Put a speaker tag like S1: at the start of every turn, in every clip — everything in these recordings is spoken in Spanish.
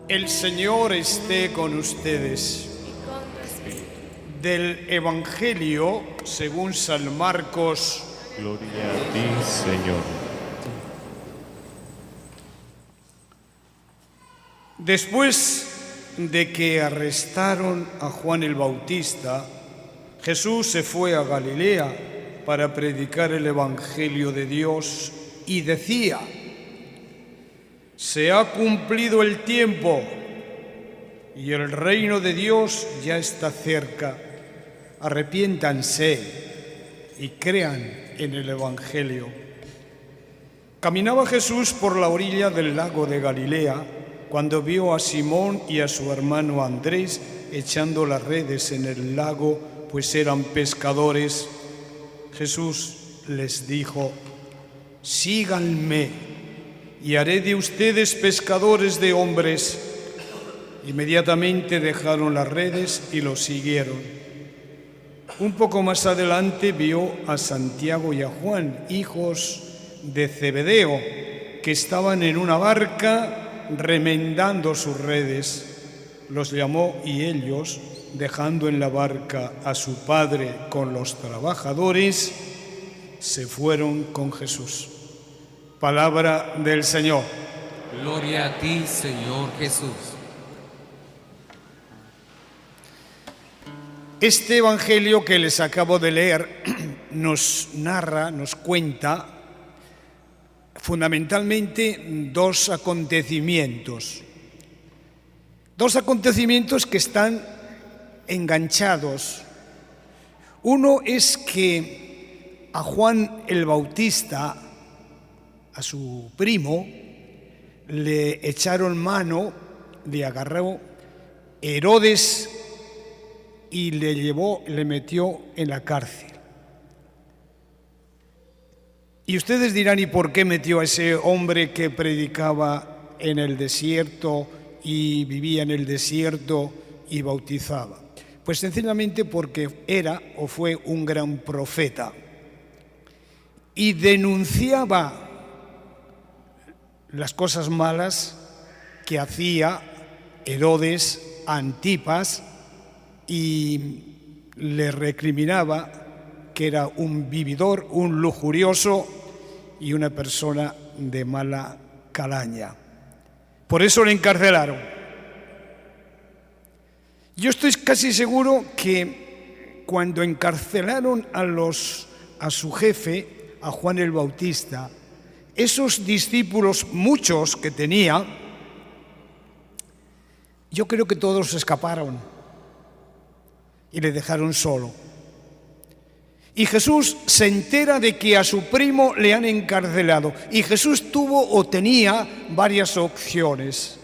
S1: El Señor esté con ustedes. Del Evangelio según San Marcos.
S2: Gloria a ti, Señor.
S1: Después de que arrestaron a Juan el Bautista, Jesús se fue a Galilea para predicar el Evangelio de Dios y decía: se ha cumplido el tiempo y el reino de Dios ya está cerca. Arrepiéntanse y crean en el Evangelio. Caminaba Jesús por la orilla del lago de Galilea cuando vio a Simón y a su hermano Andrés echando las redes en el lago, pues eran pescadores. Jesús les dijo: síganme y haré de ustedes pescadores de hombres. Inmediatamente dejaron las redes y lo siguieron. Un poco más adelante vio a Santiago y a Juan, hijos de Zebedeo, que estaban en una barca remendando sus redes. Los llamó y ellos, dejando en la barca a su padre con los trabajadores, se fueron con Jesús. Palabra del Señor.
S3: Gloria a ti, Señor Jesús.
S1: Este evangelio que les acabo de leer nos narra, nos cuenta fundamentalmente dos acontecimientos que están enganchados. Uno es que a Juan el Bautista, a su primo, le echaron mano, le agarró Herodes y le metió en la cárcel. Y ustedes dirán: ¿y por qué metió a ese hombre que predicaba en el desierto y vivía en el desierto y bautizaba? Pues sencillamente porque era o fue un gran profeta y denunciaba las cosas malas que hacía Herodes a Antipas y le recriminaba que era un vividor, un lujurioso y una persona de mala calaña. Por eso le encarcelaron. Yo estoy casi seguro que cuando encarcelaron a su jefe, a Juan el Bautista, esos discípulos, muchos que tenía, yo creo que todos escaparon y le dejaron solo. Y Jesús se entera de que a su primo le han encarcelado. Y Jesús tenía varias opciones.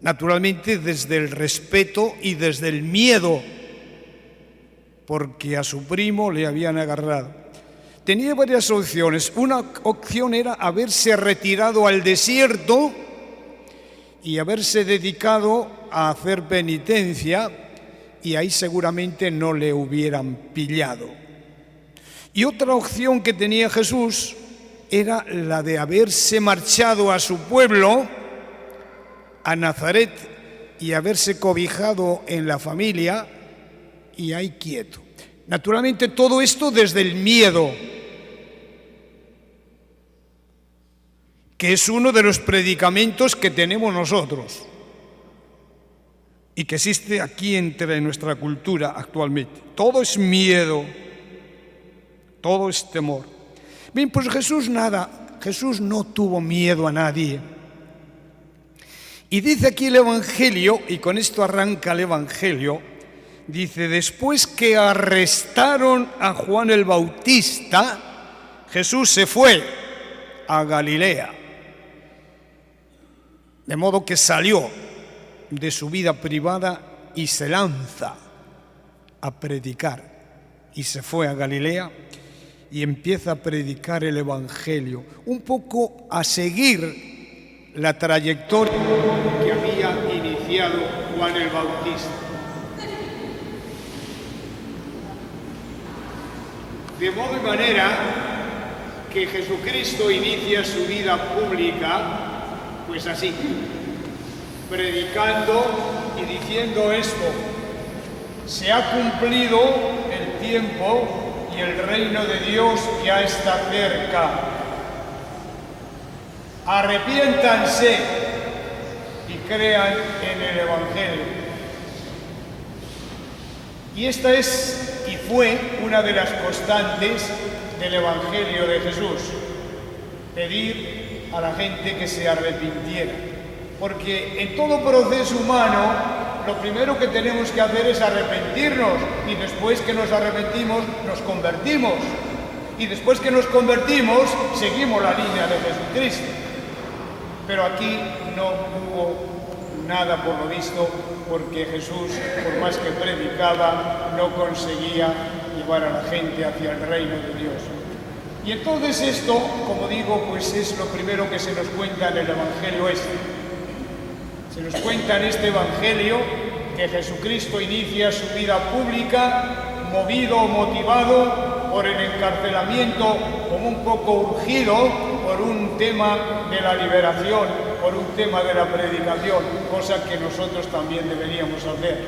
S1: Naturalmente desde el respeto y desde el miedo, porque a su primo le habían agarrado. Tenía varias opciones. Una opción era haberse retirado al desierto y haberse dedicado a hacer penitencia, y ahí seguramente no le hubieran pillado. Y otra opción que tenía Jesús era la de haberse marchado a su pueblo, a Nazaret, y haberse cobijado en la familia y ahí quieto. Naturalmente todo esto desde el miedo, que es uno de los predicamentos que tenemos nosotros y que existe aquí entre nuestra cultura actualmente. Todo es miedo, todo es temor. Bien, pues Jesús no tuvo miedo a nadie. Y dice aquí el Evangelio, y con esto arranca el Evangelio, dice: después que arrestaron a Juan el Bautista, Jesús se fue a Galilea. De modo que salió de su vida privada y se lanza a predicar. Y se fue a Galilea y empieza a predicar el Evangelio, un poco a seguir la trayectoria que había iniciado Juan el Bautista. De modo y manera que Jesucristo inicia su vida pública, pues así. predicando y diciendo esto: se ha cumplido el tiempo y el reino de Dios ya está cerca. Arrepiéntanse y crean en el Evangelio. Y esta es y fue una de las constantes del Evangelio de Jesús: pedir a la gente que se arrepintiera. Porque en todo proceso humano, lo primero que tenemos que hacer es arrepentirnos, y después que nos arrepentimos, nos convertimos. Y después que nos convertimos, seguimos la línea de Jesucristo. Pero aquí no hubo nada, por lo visto, porque Jesús, por más que predicaba, no conseguía llevar a la gente hacia el reino de Dios. Y entonces esto, como digo, pues es lo primero que se nos cuenta en el Evangelio este. Se nos cuenta en este Evangelio que Jesucristo inicia su vida pública movido o motivado por el encarcelamiento, como un poco urgido por un tema de la liberación, por un tema de la predicación, cosa que nosotros también deberíamos hacer.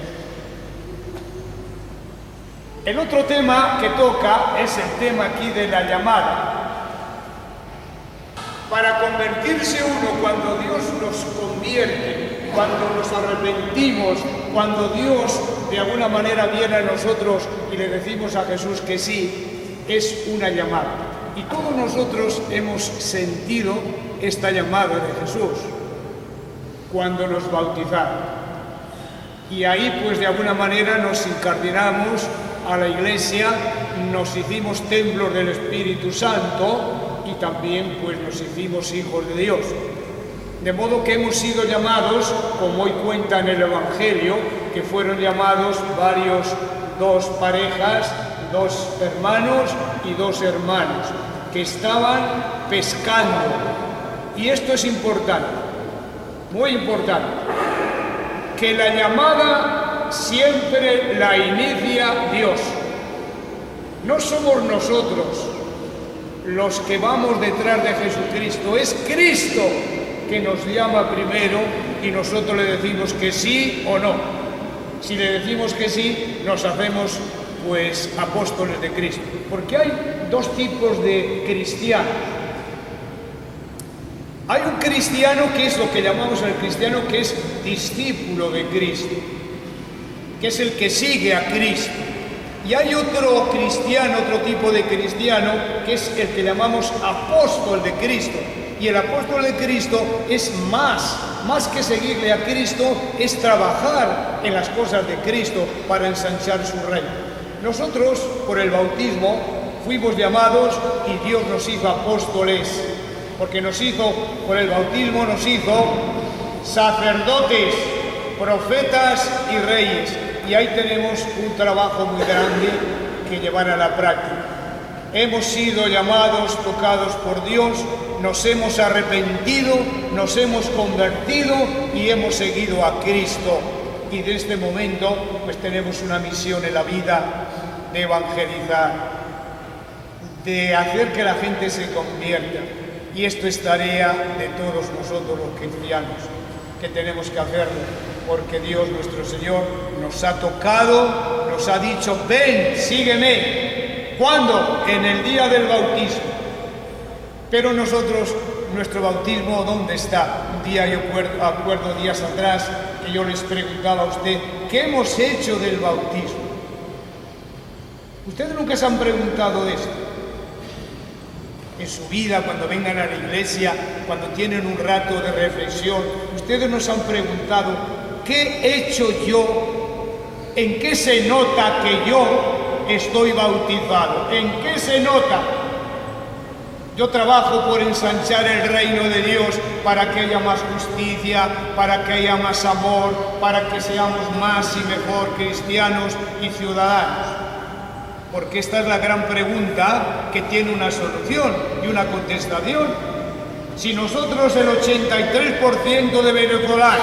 S1: El otro tema que toca es el tema aquí de la llamada. Para convertirse uno, cuando Dios nos convierte, cuando nos arrepentimos, cuando Dios de alguna manera viene a nosotros y le decimos a Jesús que sí, es una llamada. Y todos nosotros hemos sentido esta llamada de Jesús cuando nos bautizaron. Y ahí pues de alguna manera nos incardinamos a la Iglesia, nos hicimos templos del Espíritu Santo y también pues nos hicimos hijos de Dios. De modo que hemos sido llamados, como hoy cuenta en el Evangelio, que fueron llamados dos parejas, dos hermanos y dos hermanas, que estaban pescando. Y esto es importante, muy importante, que la llamada siempre la inicia Dios. No somos nosotros los que vamos detrás de Jesucristo, es Cristo que nos llama primero y nosotros le decimos que sí o no. Si le decimos que sí, nos hacemos pues apóstoles de Cristo. Porque hay dos tipos de cristianos. Hay un cristiano que es lo que llamamos el cristiano que es discípulo de Cristo, que es el que sigue a Cristo. Y hay otro cristiano, otro tipo de cristiano, que es el que llamamos apóstol de Cristo. Y el apóstol de Cristo es más que seguirle a Cristo, es trabajar en las cosas de Cristo para ensanchar su reino. Nosotros, por el bautismo, fuimos llamados y Dios nos hizo apóstoles, porque nos hizo, por el bautismo nos hizo sacerdotes, profetas y reyes. Y ahí tenemos un trabajo muy grande que llevar a la práctica. Hemos sido llamados, tocados por Dios, nos hemos arrepentido, nos hemos convertido y hemos seguido a Cristo. Y de este momento, pues tenemos una misión en la vida de evangelizar, de hacer que la gente se convierta. Y esto es tarea de todos nosotros los cristianos, que tenemos que hacerlo, porque Dios nuestro Señor nos ha tocado, nos ha dicho, ven, sígueme. ¿Cuándo? En el día del bautismo. Pero nosotros, nuestro bautismo, ¿dónde está? Un día yo acuerdo días atrás que yo les preguntaba a usted, ¿qué hemos hecho del bautismo? Ustedes nunca se han preguntado esto. En su vida, cuando vengan a la iglesia, cuando tienen un rato de reflexión, ustedes nos han preguntado, ¿qué he hecho yo? ¿En qué se nota que yo estoy bautizado? ¿En qué se nota? Yo trabajo por ensanchar el reino de Dios para que haya más justicia, para que haya más amor, para que seamos más y mejor cristianos y ciudadanos. Porque esta es la gran pregunta que tiene una solución y una contestación. Si nosotros, el 83% de venezolanos,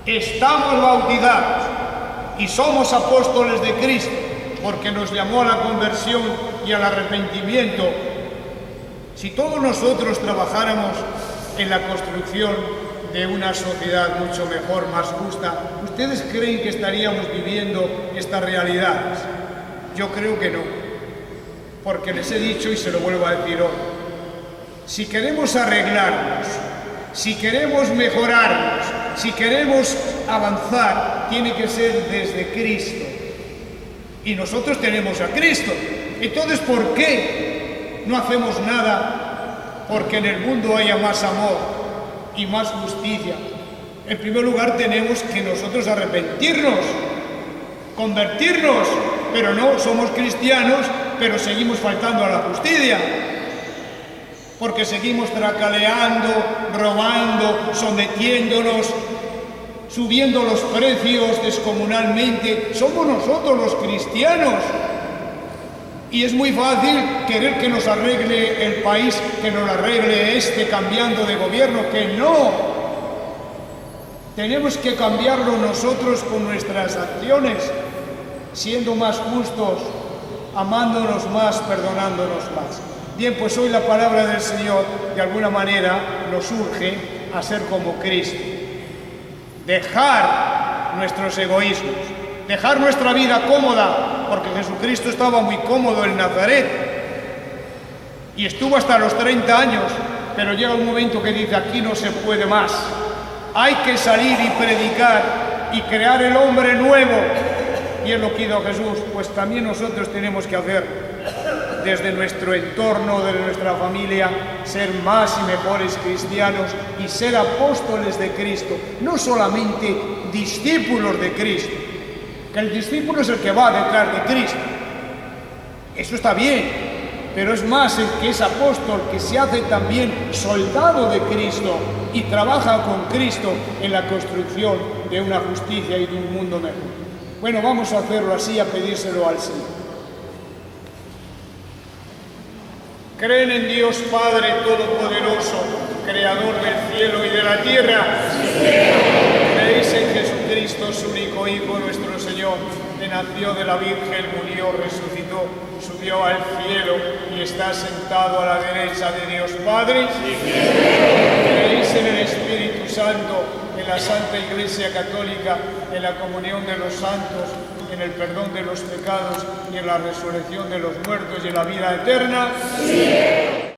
S1: estamos bautizados y somos apóstoles de Cristo, porque nos llamó a la conversión y al arrepentimiento, si todos nosotros trabajáramos en la construcción de una sociedad mucho mejor, más justa. ¿Ustedes creen que estaríamos viviendo estas realidades? Yo creo que no, porque les he dicho y se lo vuelvo a decir hoy. Si queremos arreglarnos, si queremos mejorarnos, si queremos avanzar, tiene que ser desde Cristo. Y nosotros tenemos a Cristo. Entonces, ¿por qué no hacemos nada porque en el mundo haya más amor y más justicia? En primer lugar, tenemos que nosotros arrepentirnos, convertirnos, pero no somos cristianos, pero seguimos faltando a la justicia, porque seguimos tracaleando, robando, sometiéndonos, subiendo los precios descomunalmente. Somos nosotros los cristianos. Y es muy fácil querer que nos arregle el país, que nos arregle cambiando de gobierno, que no. Tenemos que cambiarlo nosotros con nuestras acciones, siendo más justos, amándonos más, perdonándonos más. Bien, pues hoy la palabra del Señor de alguna manera nos urge a ser como Cristo. Dejar nuestros egoísmos, dejar nuestra vida cómoda, porque Jesucristo estaba muy cómodo en Nazaret y estuvo hasta los 30 años, pero llega un momento que dice: aquí no se puede más, hay que salir y predicar y crear el hombre nuevo. Y es lo que hizo Jesús. Pues también nosotros tenemos que hacer desde nuestro entorno, de nuestra familia, ser más y mejores cristianos y ser apóstoles de Cristo, no solamente discípulos de Cristo, que el discípulo es el que va detrás de Cristo. Eso está bien, pero es más el que es apóstol, que se hace también soldado de Cristo y trabaja con Cristo en la construcción de una justicia y de un mundo mejor. Bueno, vamos a hacerlo así, a pedírselo al Señor. ¿Creen en Dios Padre Todopoderoso, Creador del cielo y de la tierra? ¿Creéis en Jesucristo, su único Hijo, nuestro Señor, que nació de la Virgen, murió, resucitó, subió al cielo y está sentado a la derecha de Dios Padre? ¿Creéis en el Espíritu Santo, en la Santa Iglesia Católica, en la comunión de los santos, en el perdón de los pecados y en la resurrección de los muertos y en la vida eterna? Sí.